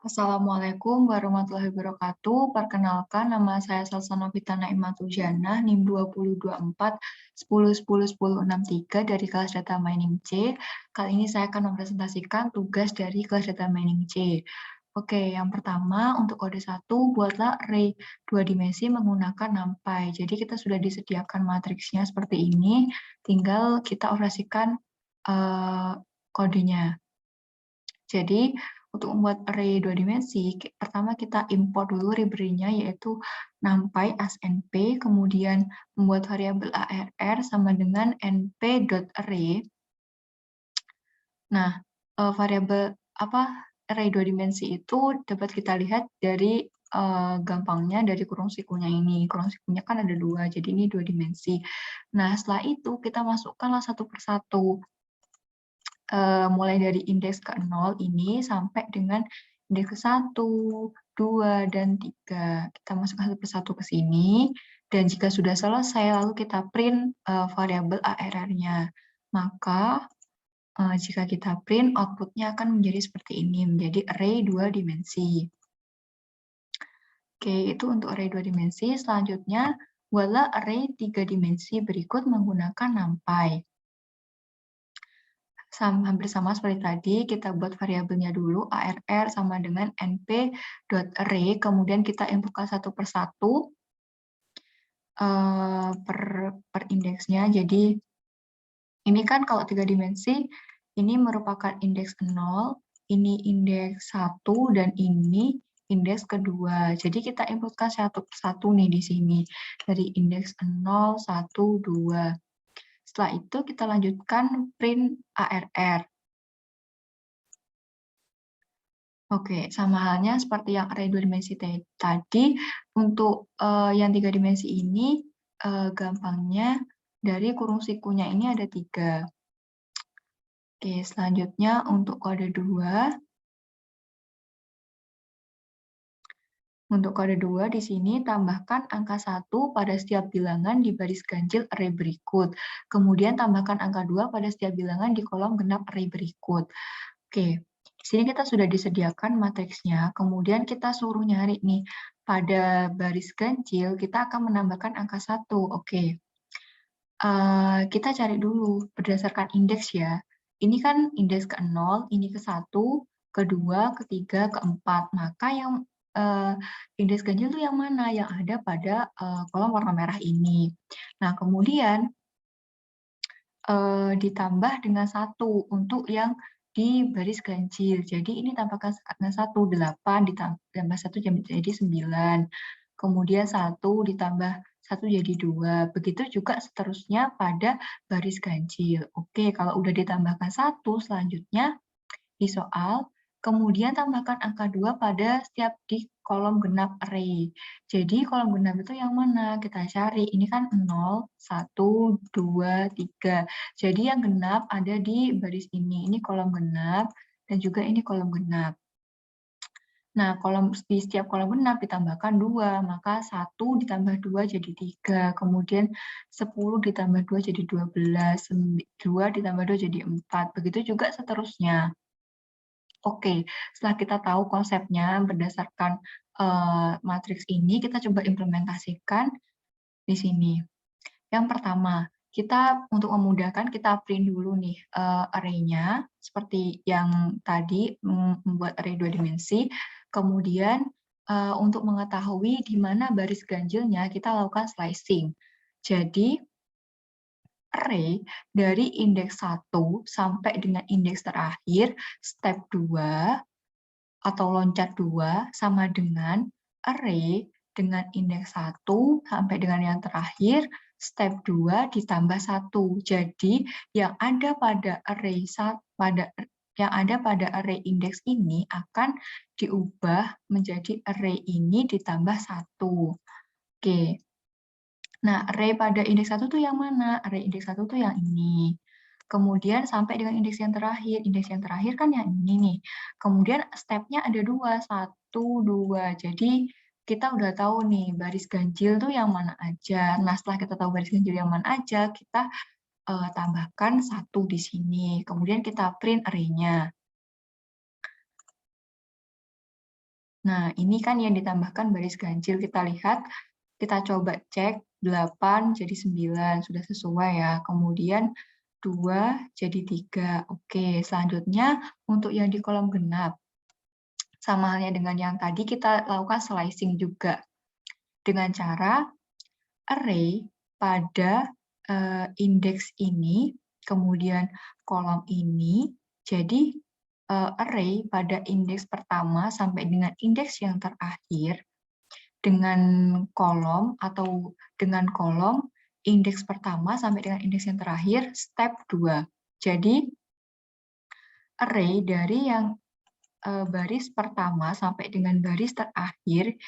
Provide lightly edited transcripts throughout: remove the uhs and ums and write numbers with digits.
Assalamualaikum warahmatullahi wabarakatuh. Perkenalkan, nama saya Salsa Novita Naimatu Janah, NIM 2024 10 10 10 63 dari kelas Data Mining C. Kali ini saya akan mempresentasikan tugas dari kelas Data Mining C. Oke, yang pertama untuk kode 1, buatlah array 2 dimensi menggunakan NumPy. Jadi kita sudah disediakan matriksnya seperti ini, tinggal kita operasikan kodenya. Jadi, untuk membuat array 2 dimensi, pertama kita import dulu library-nya, yaitu numpy as np, kemudian membuat variabel arr sama dengan np.array. Nah, variabel array 2 dimensi itu dapat kita lihat dari gampangnya dari kurung sikunya ini. Kurung sikunya kan ada 2, jadi ini 2 dimensi. Nah, setelah itu kita masukkanlah satu persatu. Mulai dari indeks ke-0 ini sampai dengan indeks ke-1, 2, dan 3. Kita masukkan satu persatu ke sini, dan jika sudah selesai, lalu kita print variabel arr-nya. Maka, jika kita print, output-nya akan menjadi seperti ini, menjadi array 2 dimensi. Oke, itu untuk array 2 dimensi. Selanjutnya, buatlah array 3 dimensi berikut menggunakan NumPy. Hampir sama seperti tadi, kita buat variabelnya dulu, arr sama dengan np.array, kemudian kita inputkan satu persatu per indeksnya. Jadi, ini kan kalau 3 dimensi, ini merupakan indeks 0, ini indeks 1, dan ini indeks kedua. Jadi, kita inputkan satu persatu nih di sini, dari indeks 0, 1, 2. Setelah itu, kita lanjutkan print arr. Oke, sama halnya seperti yang array 2 dimensi tadi, untuk yang 3 dimensi ini, gampangnya dari kurung sikunya ini ada 3. Oke, selanjutnya untuk kode 2. Untuk kode 2 di sini tambahkan angka 1 pada setiap bilangan di baris ganjil array berikut. Kemudian tambahkan angka 2 pada setiap bilangan di kolom genap array berikut. Oke, di sini kita sudah disediakan matriksnya, kemudian kita suruh nyari nih, pada baris ganjil kita akan menambahkan angka 1. Oke, kita cari dulu berdasarkan indeks ya. Ini kan indeks ke-0, ini ke-1, ke-2, ke-3, ke-4. Maka yang indeks ganjil itu yang mana? Yang ada pada kolom warna merah ini. Nah, kemudian ditambah dengan 1 untuk yang di baris ganjil. Jadi ini tambahkan dengan 1, 8 ditambah 1 jadi 9. Kemudian 1 ditambah 1 jadi 2. Begitu juga seterusnya pada baris ganjil. Oke, kalau udah ditambahkan 1, selanjutnya di soal, kemudian tambahkan angka 2 pada setiap di kolom genap array. Jadi kolom genap itu yang mana? Kita cari. Ini kan 0, 1, 2, 3. Jadi yang genap ada di baris ini. Ini kolom genap dan juga ini kolom genap. Nah, di setiap kolom genap ditambahkan 2, maka 1 ditambah 2 jadi 3, kemudian 10 ditambah 2 jadi 12, 2 ditambah 2 jadi 4, begitu juga seterusnya. Oke, setelah kita tahu konsepnya berdasarkan matriks ini, kita coba implementasikan di sini. Yang pertama, kita untuk memudahkan kita print dulu nih array-nya seperti yang tadi membuat array 2 dimensi. Kemudian untuk mengetahui di mana baris ganjilnya kita lakukan slicing. Jadi array dari indeks 1 sampai dengan indeks terakhir step 2 atau loncat 2 sama dengan array dengan indeks 1 sampai dengan yang terakhir, step 2 ditambah 1. Jadi, yang ada pada array indeks ini akan diubah menjadi array ini ditambah 1. Oke. Nah, array pada indeks 1 tuh yang mana? Array indeks 1 tuh yang ini. Kemudian sampai dengan indeks yang terakhir. Indeks yang terakhir kan yang ini nih. Kemudian step-nya ada 2, 1, 2. Jadi kita udah tahu nih baris ganjil tuh yang mana aja. Nah, setelah kita tahu baris ganjil yang mana aja, kita tambahkan 1 di sini. Kemudian kita print array-nya. Nah, ini kan yang ditambahkan baris ganjil. Kita lihat, kita coba cek 8 jadi 9, sudah sesuai ya. Kemudian 2 jadi 3. Oke, selanjutnya untuk yang di kolom genap. Sama halnya dengan yang tadi, kita lakukan slicing juga. Dengan cara array pada indeks ini, kemudian kolom ini, jadi array pada indeks pertama sampai dengan indeks yang terakhir, dengan kolom atau dengan kolom indeks pertama sampai dengan indeks yang terakhir, step 2. Jadi, array dari yang baris pertama sampai dengan baris terakhir,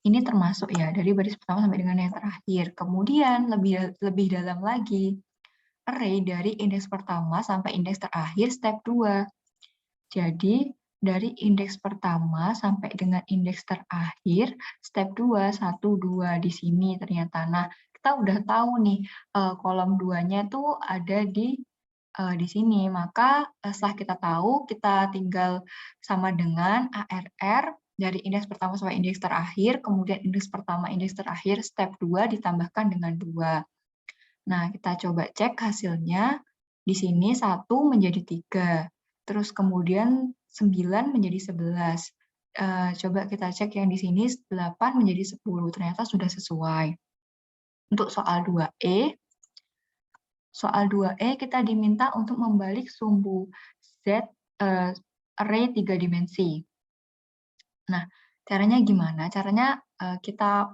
ini termasuk ya, dari baris pertama sampai dengan yang terakhir. Kemudian, lebih dalam lagi, array dari indeks pertama sampai indeks terakhir, step 2. Jadi, dari indeks pertama sampai dengan indeks terakhir, step 2, 1, 2 di sini ternyata. Nah, kita udah tahu nih, kolom 2-nya tuh ada di sini. Maka setelah kita tahu, kita tinggal sama dengan ARR dari indeks pertama sampai indeks terakhir, kemudian indeks pertama, indeks terakhir, step 2 ditambahkan dengan 2. Nah, kita coba cek hasilnya. Di sini 1 menjadi 3. Terus kemudian 9 menjadi 11. Coba kita cek yang di sini 8 menjadi 10. Ternyata sudah sesuai. Untuk soal 2E, soal 2E kita diminta untuk membalik sumbu Z array 3 dimensi. Nah, caranya gimana? Caranya kita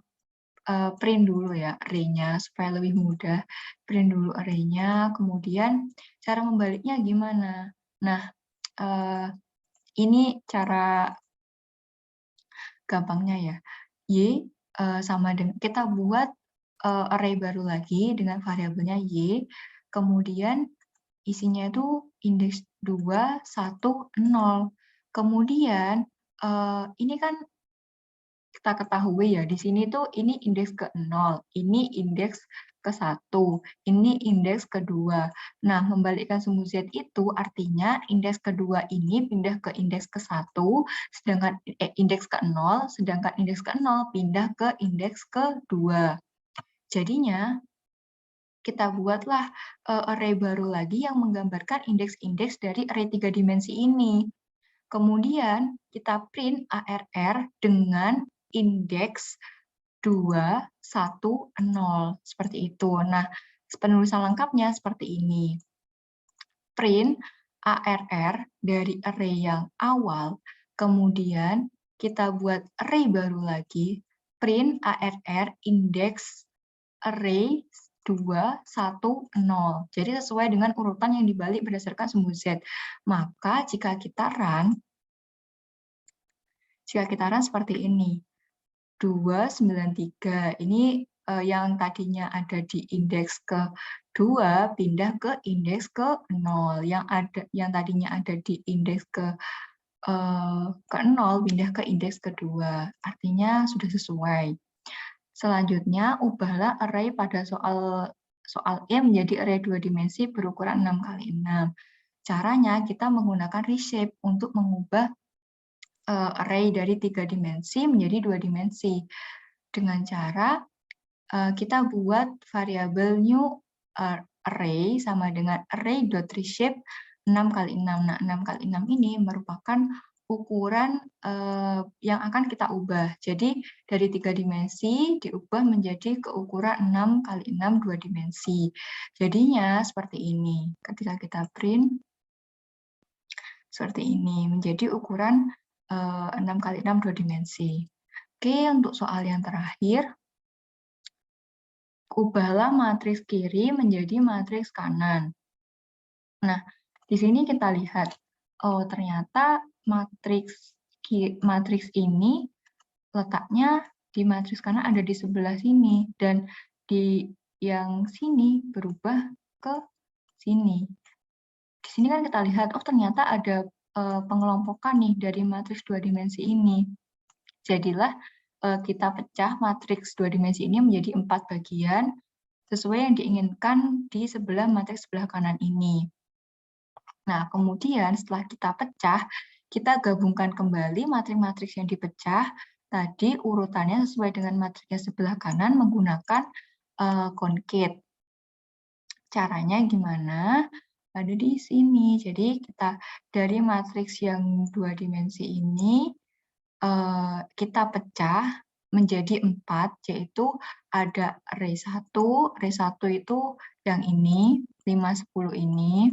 print dulu ya array-nya supaya lebih mudah. Print dulu array-nya, kemudian cara membaliknya gimana? Nah, ini cara gampangnya ya. Y sama dengan kita buat array baru lagi dengan variabelnya Y, kemudian isinya itu indeks 2, 1, 0. Kemudian ini kan kita ketahui ya, di sini tuh ini indeks ke-0, ini indeks ke-1, ini indeks kedua. Nah, membalikkan sumbu Z itu artinya indeks kedua ini pindah ke indeks ke-1, sedangkan indeks ke-0, sedangkan indeks ke-0 pindah ke indeks kedua. Jadinya, kita buatlah array baru lagi yang menggambarkan indeks-indeks dari array 3 dimensi ini. Kemudian kita print ARR dengan indeks 2, 1, 0. Seperti itu. Nah, penulisan lengkapnya seperti ini. Print ARR dari array yang awal, kemudian kita buat array baru lagi, print ARR indeks array 2, 1, 0. Jadi sesuai dengan urutan yang dibalik berdasarkan sumbu Z. Maka jika kita run seperti ini. 293. Ini yang tadinya ada di indeks ke-2 pindah ke indeks ke-0. Yang tadinya ada di indeks ke-0 pindah ke indeks kedua. Artinya sudah sesuai. Selanjutnya, ubahlah array pada soal E menjadi array 2 dimensi berukuran 6 x 6. Caranya kita menggunakan reshape untuk mengubah array dari 3 dimensi menjadi 2 dimensi. Dengan cara kita buat variabel new array sama dengan array.reshape 6 x 6. Nah, 6 x 6 ini merupakan ukuran yang akan kita ubah. Jadi, dari 3 dimensi diubah menjadi keukuran 6 x 6 2 dimensi. Jadinya seperti ini. Ketika kita print, seperti ini. Menjadi ukuran 6 x 6 2 dimensi. Oke, untuk soal yang terakhir, ubahlah matriks kiri menjadi matriks kanan. Nah, di sini kita lihat, oh ternyata matriks ini letaknya di matriks kanan ada di sebelah sini, dan di yang sini berubah ke sini. Di sini kan kita lihat, oh ternyata ada pengelompokan nih dari matriks 2 dimensi ini. Jadilah kita pecah matriks 2 dimensi ini menjadi 4 bagian sesuai yang diinginkan di sebelah matriks sebelah kanan ini. Nah, kemudian setelah kita pecah, kita gabungkan kembali matriks-matriks yang dipecah, tadi urutannya sesuai dengan matriksnya sebelah kanan menggunakan concave. Caranya gimana? Ada di sini. Jadi kita dari matriks yang 2 dimensi ini, kita pecah menjadi 4, yaitu ada array 1. Array 1 itu yang ini, 5, 10 ini.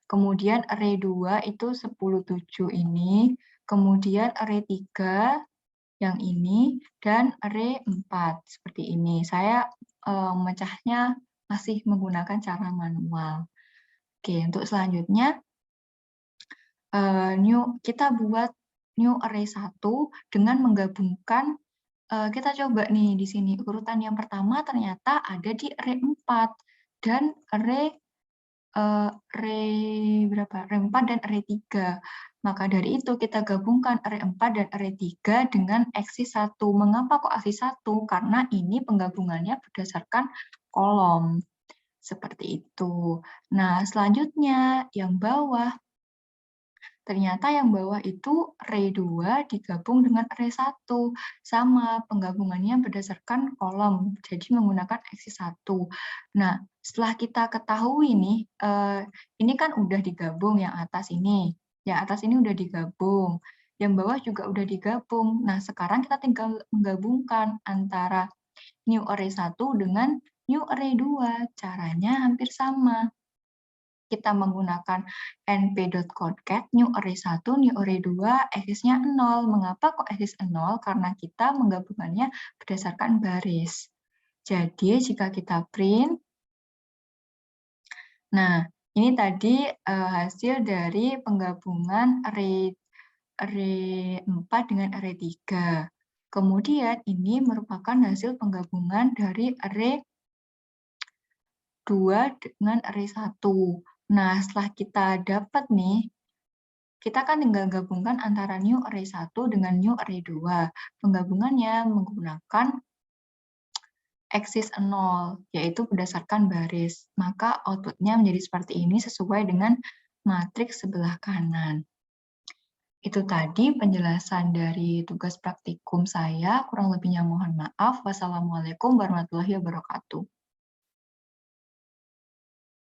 Kemudian array 2 itu 10, 7 ini. Kemudian array 3 yang ini, dan array 4 seperti ini. Saya memecahnya masih menggunakan cara manual. Oke, untuk selanjutnya kita buat new array 1 dengan menggabungkan, kita coba nih di sini urutan yang pertama ternyata ada di array 4 dan array berapa? Array 4 dan array 3. Maka dari itu kita gabungkan array 4 dan array 3 dengan axis 1. Mengapa kok axis 1? Karena ini penggabungannya berdasarkan kolom. Seperti itu. Nah, selanjutnya yang bawah. Ternyata yang bawah itu array 2 digabung dengan array 1. Sama, penggabungannya berdasarkan kolom. Jadi menggunakan axis 1. Nah, setelah kita ketahui nih, ini kan udah digabung yang atas ini. Yang atas ini udah digabung. Yang bawah juga udah digabung. Nah, sekarang kita tinggal menggabungkan antara new array 1 dengan new array 2. Caranya hampir sama. Kita menggunakan np.concat new array 1, new array 2, axis-nya 0. Mengapa kok axis 0? Karena kita menggabungannya berdasarkan baris. Jadi, jika kita print, nah, ini tadi hasil dari penggabungan array 4 dengan array 3. Kemudian, ini merupakan hasil penggabungan dari array 2 dengan array 1. Nah, setelah kita dapat nih, kita kan tinggal gabungkan antara new array 1 dengan new array 2. Penggabungannya menggunakan axis 0, yaitu berdasarkan baris. Maka outputnya menjadi seperti ini sesuai dengan matriks sebelah kanan. Itu tadi penjelasan dari tugas praktikum saya. Kurang lebihnya mohon maaf. Wassalamualaikum warahmatullahi wabarakatuh.